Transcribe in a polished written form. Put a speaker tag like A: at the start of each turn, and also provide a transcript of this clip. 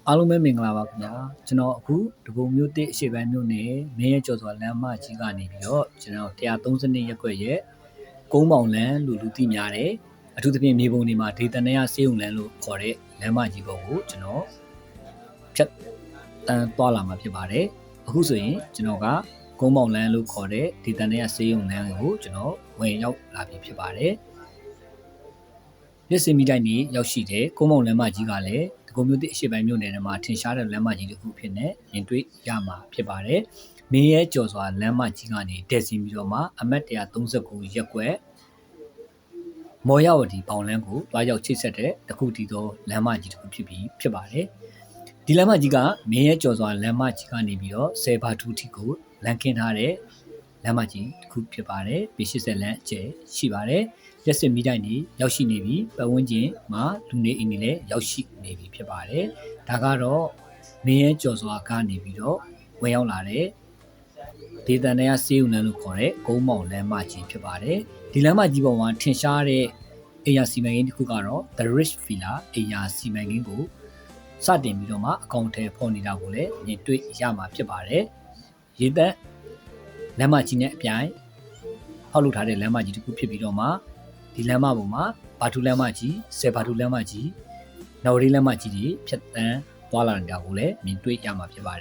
A: အားလုံးပဲမင်္ဂလာပါခင်ဗျာကျွန်တော်အခုဒဂုံမြို့တစ်အရှေ့ပိုင်းမြို့နယ်မင်းရဲကျော်စွာလမ်းမကြီးကနေပြီးတော့ကျွန်တော်132ရပ်ကွက်ရဲ့ကုန်းပေါင်လမ်းလို့လူသိများတယ်အထူးသဖြင့်မြေပုံတွေမှာဒေသနရစေးုံလမ်းလို့ခေါ်တဲ့လမ်းမကြီးပေါ်ကိုကျွန်တော်ဖြတ်တန်းသွားလာမှာဖြစ်ပါတယ်အခုဆိုရင်ကျွန်တော်ကကုန်းပေါင်လမ်းလို့ခေါ်တဲ့ဒေသနရစေးုံလမ်းကိုကျွန်တော်ဝင်ရောက်လာပြီဖြစ်ပါတယ်လက်စင်မီတိုင်းနေရောက်ရှိတဲ့ကုန်းပေါင်လမ်းမကြီးကလည်းဒဂုံမြို့တစ်အရှေ့ပိုင်းမြို့နယ်ထဲမှာထင်ရှားတဲ့လမ်းမကြီးတစ်ခုဖြစ်နေရင်တွေ့ရမှာဖြစ်ပါတယ်။မင်းရဲကျော်စွာလမ်းမကြီးကနေတက်စီပြီးတော့မှအမတ်139ရပ်ကွက်မော်ရဝတီပေါင်လန်းကိုတွားရောက်ချိတ်ဆက်တဲ့တခုတည်သောလမ်းမကြီးတစ်ခုဖြစ်ပါတယ်။ဒီလမ်းမကြီးကမင်းရဲကျော်စွာလမ်းမကြီးကနေပြီးတော့ဆယ်ဘာထူတီကိုလမ်းခင်းထားတဲ့လမ်းမကြီးတစ်ခုဖြစ်ပါတယ်။ပေ80လမ်းအကျယ်ရှိပါတယ်။လက်စစ်မီတိုင်းနေရောက်ရှိနေပြီပတ်ဝန်းကျင်မှာလူနေအိမ်တွေလည်းရောက်ရှိနေပြီဖြစ်ပါတယ်ဒါကတော့မင်းရဲကျော်စွာကနေပြီးတော့ဝင်ရောက်လာတဲ့ဒေသနယ်ရစေးုံလမ်းလို့ခေါ်တဲ့ကုန်းမောင်လမ်းမကြီးဖြစ်ပါတယ်ဒီလမ်းမကြီးပေါ်မှာထင်ရှားတဲ့အိမ်ယာစီမံကိန်းတစ်ခုကတော့ The Rich Villa အိမ်ယာစီမံကိန်းကိုစတင်ပြီးတော့မှအကောင့်ထဲပေါ်နေတာကိုလည်းမြင်တွေ့ရမှာဖြစ်ပါတယ်ရေသက်လမ်းမကြီးနဲ့အပြိုင်ဖောက်လုပ်ထားတဲ့လမ်းမကြီးတစ်ခုဖြစ်ပြီးတော့မှဒီလမ်းမပေါ်မှာဘာထူလမ်းမကြီးဆယ်ဘာထူလမ်းမကြီးနော်ရီလမ်းမကြီးတွေဖြတ်တန်းသွားလာနေတာကိုလည်းမြင်တွေ့ရမှာဖြစ်ပါတယ်